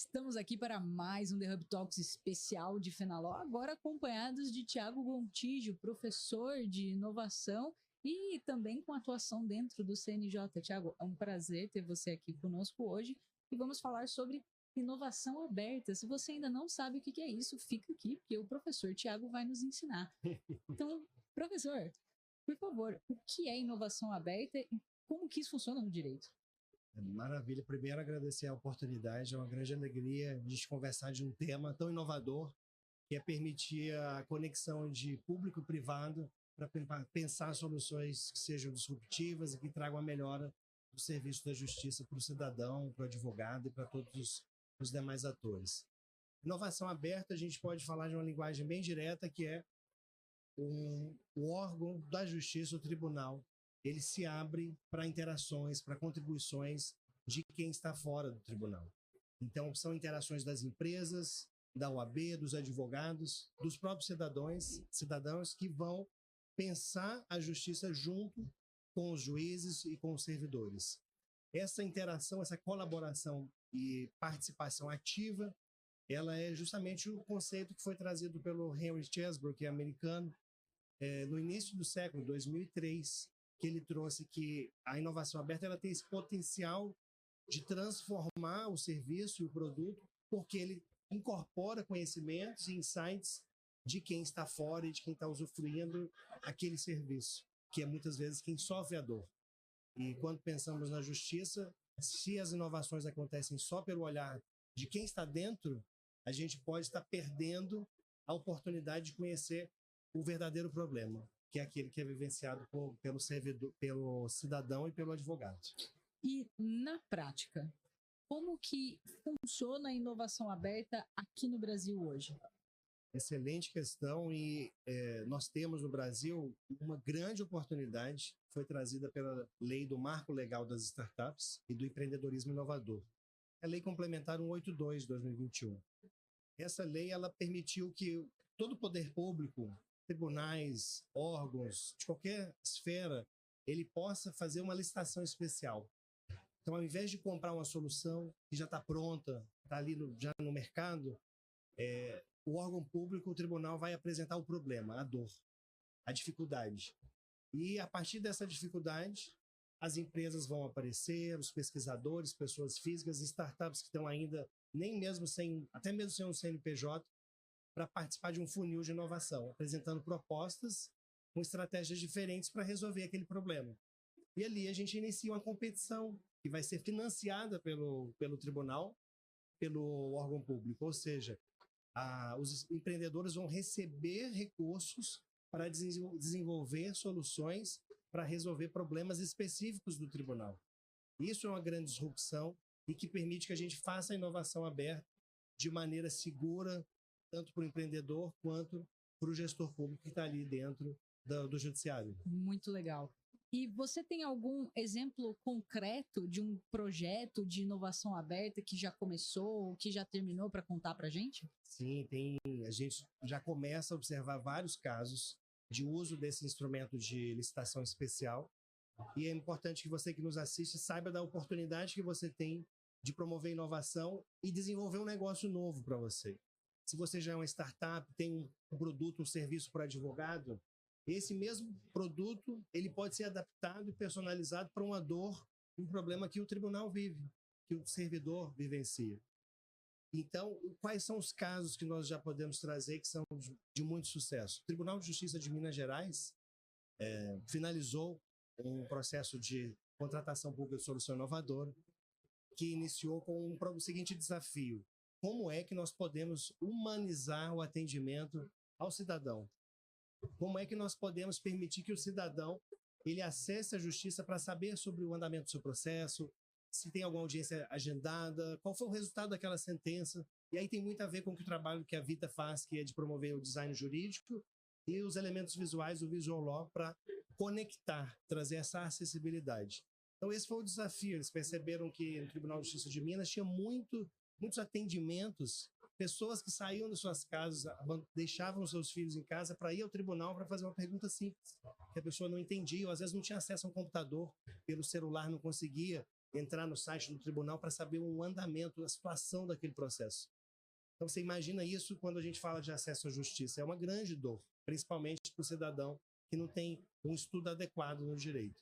Estamos aqui para mais um The Hub Talks especial de Fenaló, agora acompanhados de Thiago Gontijo, professor de inovação e também com atuação dentro do CNJ. Thiago, é um prazer ter você aqui conosco hoje e vamos falar sobre inovação aberta. Se você ainda não sabe o que é isso, fica aqui, porque o professor Thiago vai nos ensinar. Então, professor, por favor, o que é inovação aberta e como que isso funciona no direito? Maravilha. Primeiro, agradecer a oportunidade. É uma grande alegria de a gente conversar de um tema tão inovador, que é permitir a conexão de público e privado para pensar soluções que sejam disruptivas e que tragam a melhora do serviço da justiça para o cidadão, para o advogado e para todos os demais atores. Inovação aberta, a gente pode falar de uma linguagem bem direta, que é o órgão da justiça, o tribunal, ele se abre para interações, para contribuições de quem está fora do tribunal. Então, são interações das empresas, da OAB, dos advogados, dos próprios cidadãos que vão pensar a justiça junto com os juízes e com os servidores. Essa interação, essa colaboração e participação ativa, ela é justamente o conceito que foi trazido pelo Henry Chesbrough, que é americano, no início do século, 2003, que ele trouxe que a inovação aberta ela tem esse potencial de transformar o serviço e o produto, porque ele incorpora conhecimentos e insights de quem está fora e de quem está usufruindo aquele serviço, que é muitas vezes quem sofre a dor. E quando pensamos na justiça, se as inovações acontecem só pelo olhar de quem está dentro, a gente pode estar perdendo a oportunidade de conhecer o verdadeiro problema, que é aquele que é vivenciado pelo servidor, pelo cidadão e pelo advogado. E, na prática, como que funciona a inovação aberta aqui no Brasil hoje? Excelente questão e nós temos no Brasil uma grande oportunidade que foi trazida pela lei do Marco Legal das Startups e do Empreendedorismo Inovador. A Lei Complementar 182 de 2021. Essa lei ela permitiu que todo o poder público, tribunais, órgãos, de qualquer esfera, ele possa fazer uma licitação especial. Então, ao invés de comprar uma solução que já está pronta, está ali já no mercado, o órgão público, o tribunal, vai apresentar o problema, a dor, a dificuldade. E, a partir dessa dificuldade, as empresas vão aparecer, os pesquisadores, pessoas físicas, startups que estão ainda, até mesmo sem um CNPJ, para participar de um funil de inovação, apresentando propostas com estratégias diferentes para resolver aquele problema. E ali a gente inicia uma competição que vai ser financiada pelo tribunal, pelo órgão público, ou seja, os empreendedores vão receber recursos para desenvolver soluções para resolver problemas específicos do tribunal. Isso é uma grande disrupção e que permite que a gente faça a inovação aberta de maneira segura, tanto para o empreendedor quanto para o gestor público que está ali dentro do judiciário. Muito legal. E você tem algum exemplo concreto de um projeto de inovação aberta que já começou, que já terminou para contar para a gente? Sim, a gente já começa a observar vários casos de uso desse instrumento de licitação especial. E é importante que você que nos assiste saiba da oportunidade que você tem de promover inovação e desenvolver um negócio novo para você. Se você já é uma startup, tem um produto, um serviço para advogado, esse mesmo produto ele pode ser adaptado e personalizado para uma dor, um problema que o tribunal vive, que o servidor vivencia. Então, quais são os casos que nós já podemos trazer que são de muito sucesso? O Tribunal de Justiça de Minas Gerais finalizou um processo de contratação pública de solução inovadora que iniciou com o seguinte desafio: como é que nós podemos humanizar o atendimento ao cidadão? Como é que nós podemos permitir que o cidadão ele acesse a justiça para saber sobre o andamento do seu processo, se tem alguma audiência agendada, qual foi o resultado daquela sentença? E aí tem muito a ver com o trabalho que a Vita faz, que é de promover o design jurídico e os elementos visuais, o visual law, para conectar, trazer essa acessibilidade. Então esse foi o desafio. Eles perceberam que no Tribunal de Justiça de Minas tinha muitos atendimentos, pessoas que saíam de suas casas, deixavam seus filhos em casa para ir ao tribunal para fazer uma pergunta simples, que a pessoa não entendia, ou às vezes não tinha acesso a um computador, pelo celular não conseguia entrar no site do tribunal para saber o andamento, a situação daquele processo. Então, você imagina isso quando a gente fala de acesso à justiça. É uma grande dor, principalmente para o cidadão que não tem um estudo adequado no direito.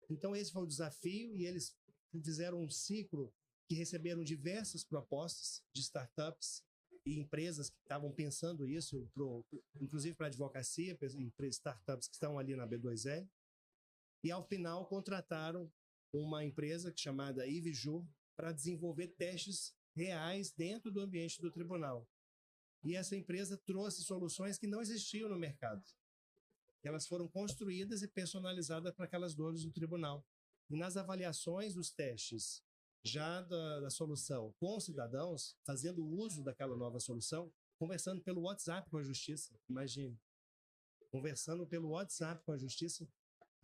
Então, esse foi o desafio e eles fizeram um ciclo que receberam diversas propostas de startups e empresas que estavam pensando isso, inclusive para a advocacia, startups que estão ali na B2L. E, ao final, contrataram uma empresa chamada IVJUR para desenvolver testes reais dentro do ambiente do tribunal. E essa empresa trouxe soluções que não existiam no mercado. Elas foram construídas e personalizadas para aquelas dores do tribunal. E nas avaliações dos testes já da solução com os cidadãos, fazendo uso daquela nova solução, conversando pelo WhatsApp com a justiça, imagine. Conversando pelo WhatsApp com a justiça,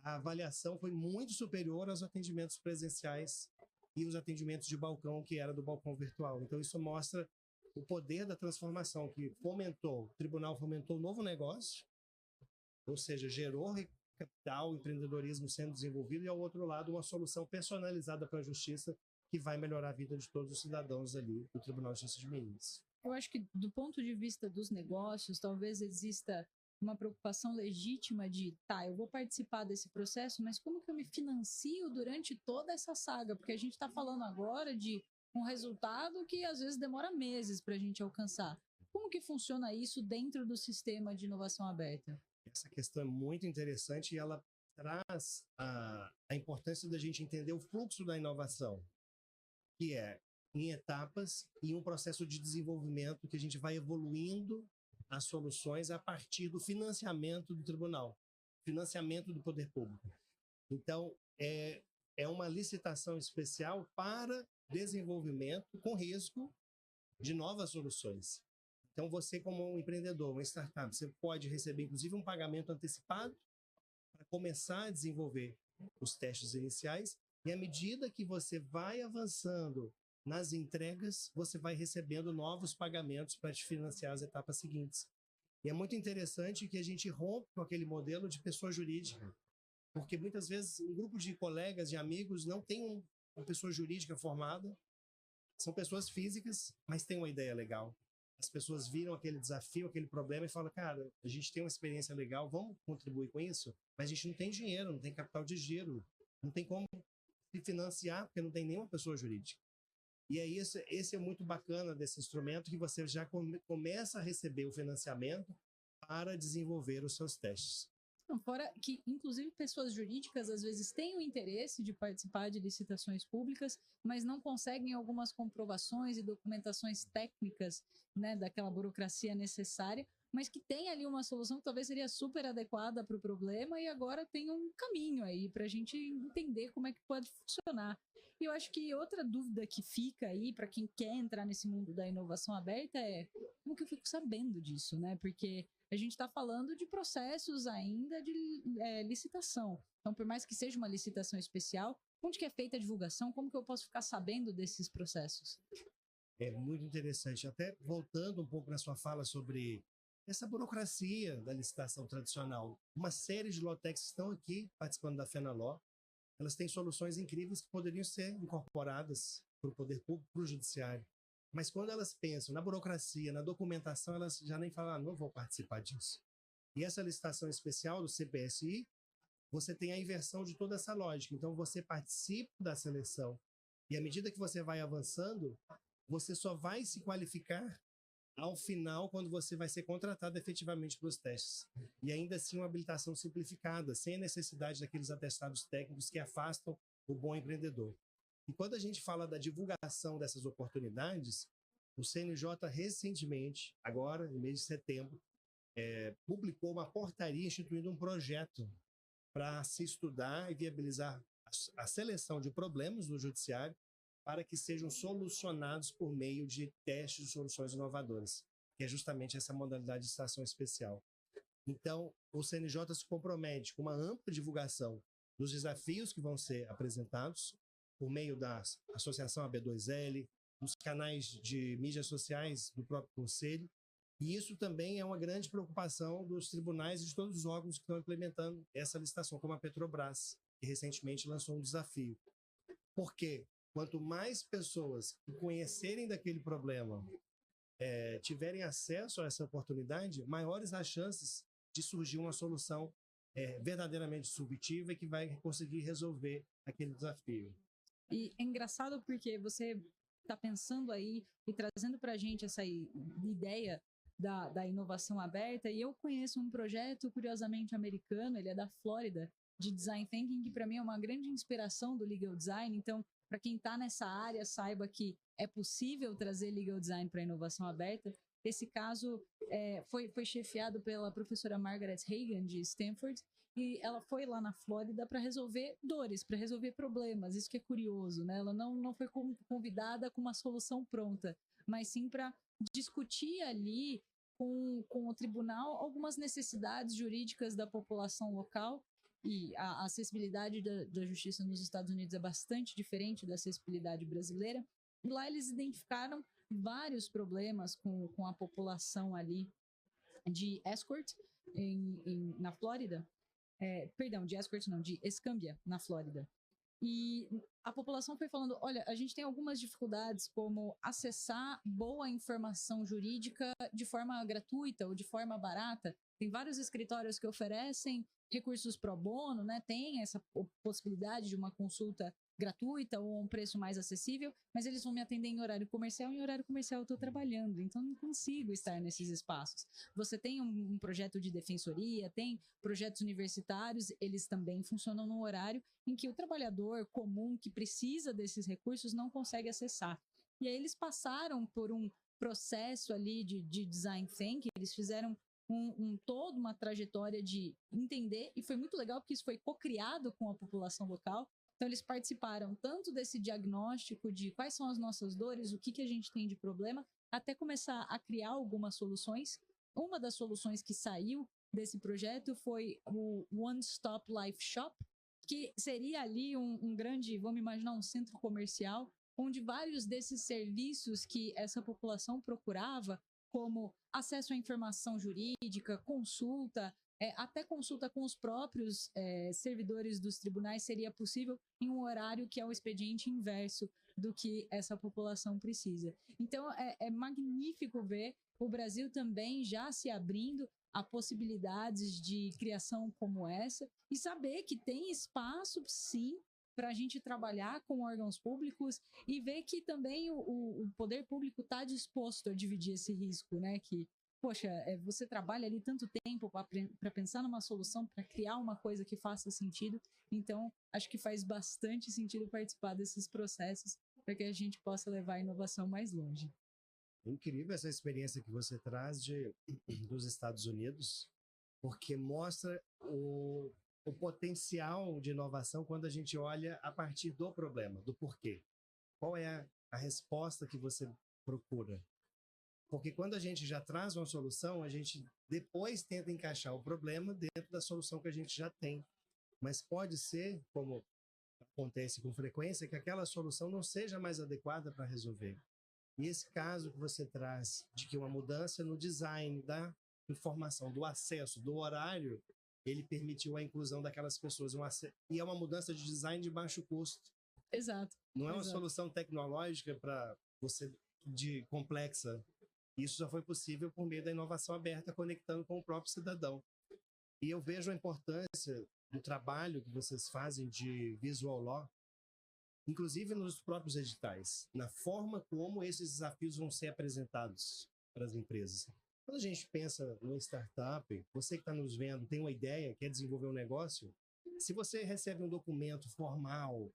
a avaliação foi muito superior aos atendimentos presenciais e os atendimentos de balcão, que era do balcão virtual. Então, isso mostra o poder da transformação, que o tribunal fomentou um novo negócio, ou seja, gerou capital, empreendedorismo sendo desenvolvido, e, ao outro lado, uma solução personalizada para a justiça que vai melhorar a vida de todos os cidadãos ali do Tribunal de Justiça de Minas. Eu acho que, do ponto de vista dos negócios, talvez exista uma preocupação legítima de, eu vou participar desse processo, mas como que eu me financio durante toda essa saga? Porque a gente está falando agora de um resultado que às vezes demora meses para a gente alcançar. Como que funciona isso dentro do sistema de inovação aberta? Essa questão é muito interessante e ela traz a importância da gente entender o fluxo da inovação, que é em etapas e um processo de desenvolvimento que a gente vai evoluindo as soluções a partir do financiamento do tribunal, financiamento do poder público. Então, é uma licitação especial para desenvolvimento com risco de novas soluções. Então, você, como um empreendedor, uma startup, você pode receber, inclusive, um pagamento antecipado para começar a desenvolver os testes iniciais, e à medida que você vai avançando nas entregas, você vai recebendo novos pagamentos para te financiar as etapas seguintes. E é muito interessante que a gente rompe com aquele modelo de pessoa jurídica, porque muitas vezes um grupo de colegas, de amigos, não tem uma pessoa jurídica formada, são pessoas físicas, mas têm uma ideia legal. As pessoas viram aquele desafio, aquele problema e falam, cara, a gente tem uma experiência legal, vamos contribuir com isso? Mas a gente não tem dinheiro, não tem capital de giro, não tem como se financiar, porque não tem nenhuma pessoa jurídica. E é isso, esse é muito bacana desse instrumento, que você já começa a receber o financiamento para desenvolver os seus testes. Fora que, inclusive, pessoas jurídicas às vezes têm o interesse de participar de licitações públicas, mas não conseguem algumas comprovações e documentações técnicas, né, daquela burocracia necessária, mas que tem ali uma solução que talvez seria super adequada para o problema, e agora tem um caminho aí para a gente entender como é que pode funcionar. E eu acho que outra dúvida que fica aí para quem quer entrar nesse mundo da inovação aberta é como que eu fico sabendo disso, né? Porque a gente está falando de processos ainda de licitação. Então, por mais que seja uma licitação especial, onde que é feita a divulgação? Como que eu posso ficar sabendo desses processos? É muito interessante. Até voltando um pouco na sua fala sobre essa burocracia da licitação tradicional. Uma série de lotecs estão aqui participando da FENALO. Elas têm soluções incríveis que poderiam ser incorporadas para o poder público, para o judiciário. Mas quando elas pensam na burocracia, na documentação, elas já nem falam, não vou participar disso. E essa licitação especial do CPSI, você tem a inversão de toda essa lógica. Então, você participa da seleção. E à medida que você vai avançando, você só vai se qualificar ao final, quando você vai ser contratado efetivamente para os testes. E ainda assim, uma habilitação simplificada, sem a necessidade daqueles atestados técnicos que afastam o bom empreendedor. E quando a gente fala da divulgação dessas oportunidades, o CNJ recentemente, agora, no mês de setembro, publicou uma portaria instituindo um projeto para se estudar e viabilizar a seleção de problemas do judiciário para que sejam solucionados por meio de testes de soluções inovadoras, que é justamente essa modalidade de licitação especial. Então, o CNJ se compromete com uma ampla divulgação dos desafios que vão ser apresentados por meio da Associação AB2L, dos canais de mídias sociais do próprio Conselho, e isso também é uma grande preocupação dos tribunais e de todos os órgãos que estão implementando essa licitação, como a Petrobras, que recentemente lançou um desafio. Porque quanto mais pessoas que conhecerem daquele problema tiverem acesso a essa oportunidade, maiores as chances de surgir uma solução verdadeiramente subjetiva e que vai conseguir resolver aquele desafio. E é engraçado porque você está pensando aí e trazendo para a gente essa ideia da inovação aberta, e eu conheço um projeto curiosamente americano, ele é da Flórida, de Design Thinking, que para mim é uma grande inspiração do Legal Design. Então, para quem está nessa área, saiba que é possível trazer Legal Design para a inovação aberta. Esse caso foi chefiado pela professora Margaret Hagan, de Stanford, e ela foi lá na Flórida para resolver dores, para resolver problemas. Isso que é curioso, né? Ela não foi convidada com uma solução pronta, mas sim para discutir ali com o tribunal algumas necessidades jurídicas da população local. E a acessibilidade da justiça nos Estados Unidos é bastante diferente da acessibilidade brasileira. E lá eles identificaram vários problemas com a população ali de Escort, na Flórida. Perdão, de Escort não, de Escambia, na Flórida. E a população foi falando, olha, a gente tem algumas dificuldades como acessar boa informação jurídica de forma gratuita ou de forma barata. Tem vários escritórios que oferecem recursos pro bono, né? Tem essa possibilidade de uma consulta gratuita ou um preço mais acessível, mas eles vão me atender em horário comercial, e em horário comercial eu estou trabalhando, então não consigo estar nesses espaços. Você tem um projeto de defensoria, tem projetos universitários, eles também funcionam num horário em que o trabalhador comum que precisa desses recursos não consegue acessar. E aí eles passaram por um processo ali de design thinking, eles fizeram toda uma trajetória de entender, e foi muito legal porque isso foi co-criado com a população local. Então, eles participaram tanto desse diagnóstico de quais são as nossas dores, o que a gente tem de problema, até começar a criar algumas soluções. Uma das soluções que saiu desse projeto foi o One Stop Life Shop, que seria ali um grande, vamos imaginar, um centro comercial, onde vários desses serviços que essa população procurava, como acesso à informação jurídica, consulta, até consulta com os próprios servidores dos tribunais seria possível em um horário que é o expediente inverso do que essa população precisa. Então, é magnífico ver o Brasil também já se abrindo a possibilidades de criação como essa e saber que tem espaço, sim, para a gente trabalhar com órgãos públicos e ver que também o poder público está disposto a dividir esse risco, né? Que, poxa, você trabalha ali tanto tempo para pensar numa solução, para criar uma coisa que faça sentido. Então, acho que faz bastante sentido participar desses processos para que a gente possa levar a inovação mais longe. Incrível essa experiência que você traz dos Estados Unidos, porque mostra o potencial de inovação quando a gente olha a partir do problema, do porquê. Qual é a resposta que você procura? Porque quando a gente já traz uma solução, a gente depois tenta encaixar o problema dentro da solução que a gente já tem. Mas pode ser, como acontece com frequência, que aquela solução não seja mais adequada para resolver. E esse caso que você traz, de que uma mudança no design da informação, do acesso, do horário, ele permitiu a inclusão daquelas pessoas. E é uma mudança de design de baixo custo. Exato. Não é uma solução tecnológica para você de complexa. Isso só foi possível por meio da inovação aberta, conectando com o próprio cidadão. E eu vejo a importância do trabalho que vocês fazem de visual law, inclusive nos próprios editais, na forma como esses desafios vão ser apresentados para as empresas. Quando a gente pensa numa startup, você que está nos vendo, tem uma ideia, quer desenvolver um negócio, se você recebe um documento formal,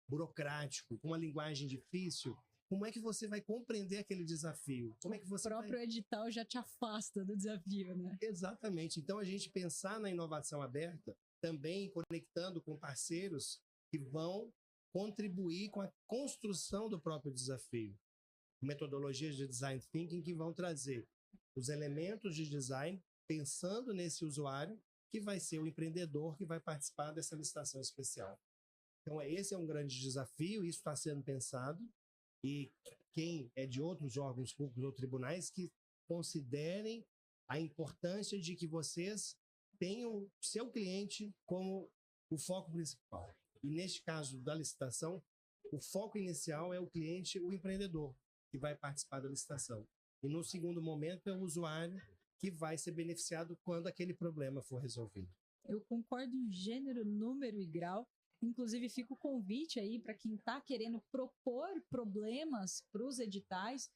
burocrático, com uma linguagem difícil, como é que você vai compreender aquele desafio? Como é que você o próprio edital já te afasta do desafio, né? Exatamente. Então, a gente pensar na inovação aberta, também conectando com parceiros que vão contribuir com a construção do próprio desafio. Metodologias de design thinking que vão trazer os elementos de design pensando nesse usuário que vai ser o empreendedor que vai participar dessa licitação especial. Então, esse é um grande desafio, isso está sendo pensado, e quem é de outros órgãos públicos ou tribunais que considerem a importância de que vocês tenham seu cliente como o foco principal. E neste caso da licitação, o foco inicial é o cliente, o empreendedor, que vai participar da licitação. E no segundo momento é o usuário que vai ser beneficiado quando aquele problema for resolvido. Eu concordo em gênero, número e grau. Inclusive, fica o convite aí para quem está querendo propor problemas para os editais,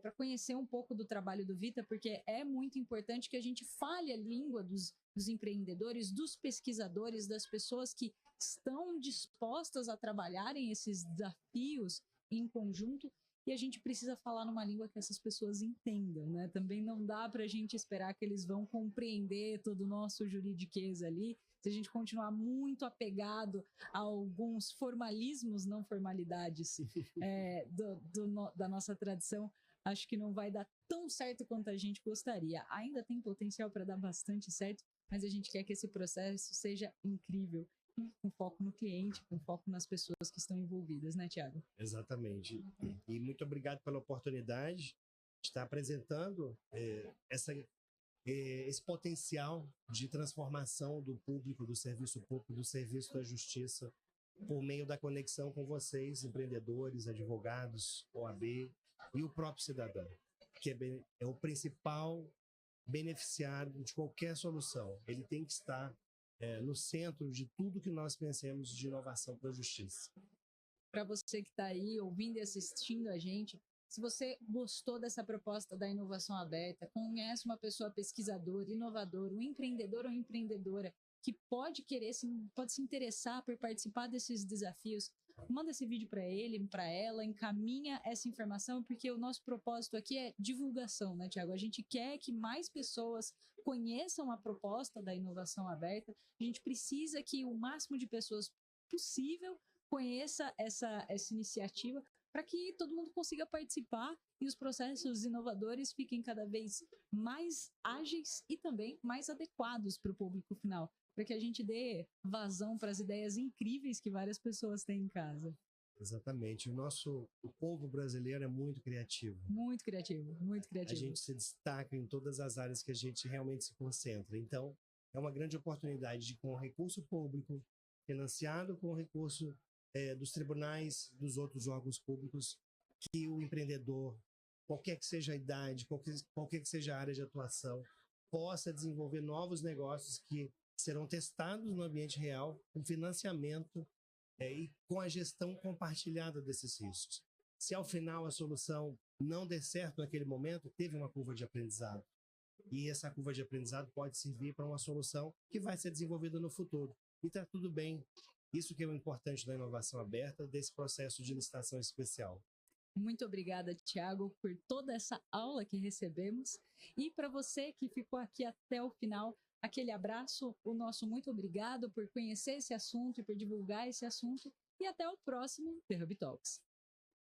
para conhecer um pouco do trabalho do Vita, porque é muito importante que a gente fale a língua dos empreendedores, dos pesquisadores, das pessoas que estão dispostas a trabalharem esses desafios em conjunto. E a gente precisa falar numa língua que essas pessoas entendam, né? Também não dá para a gente esperar que eles vão compreender todo o nosso juridiquês ali. Se a gente continuar muito apegado a alguns formalismos, não formalidades, da nossa tradição, acho que não vai dar tão certo quanto a gente gostaria. Ainda tem potencial para dar bastante certo, mas a gente quer que esse processo seja incrível, com foco no cliente, com foco nas pessoas que estão envolvidas, né, Thiago? Exatamente. E muito obrigado pela oportunidade de estar apresentando esse potencial de transformação do público, do serviço público, do serviço da justiça, por meio da conexão com vocês, empreendedores, advogados, OAB e o próprio cidadão, que é o principal beneficiário de qualquer solução. Ele tem que estar no centro de tudo que nós pensemos de inovação para a justiça. Para você que está aí ouvindo e assistindo a gente, se você gostou dessa proposta da inovação aberta, conhece uma pessoa pesquisadora, inovadora, um empreendedor ou empreendedora que pode se interessar por participar desses desafios, manda esse vídeo para ele, para ela, encaminha essa informação, porque o nosso propósito aqui é divulgação, né, Thiago? A gente quer que mais pessoas conheçam a proposta da inovação aberta, a gente precisa que o máximo de pessoas possível conheça essa iniciativa, para que todo mundo consiga participar e os processos inovadores fiquem cada vez mais ágeis e também mais adequados para o público final, para que a gente dê vazão para as ideias incríveis que várias pessoas têm em casa. Exatamente. O povo brasileiro é muito criativo. Muito criativo, muito criativo. A gente se destaca em todas as áreas que a gente realmente se concentra. Então, é uma grande oportunidade de, com recurso público, financiado com recurso dos tribunais, dos outros órgãos públicos, que o empreendedor, qualquer que seja a idade, qualquer que seja a área de atuação, possa desenvolver novos negócios que serão testados no ambiente real, com financiamento e com a gestão compartilhada desses riscos. Se ao final a solução não der certo naquele momento, teve uma curva de aprendizado. E essa curva de aprendizado pode servir para uma solução que vai ser desenvolvida no futuro. E está tudo bem. Isso que é o importante da inovação aberta, desse processo de licitação especial. Muito obrigada, Thiago, por toda essa aula que recebemos. E para você que ficou aqui até o final, aquele abraço, o nosso muito obrigado por conhecer esse assunto e por divulgar esse assunto. E até o próximo The Hub Talks.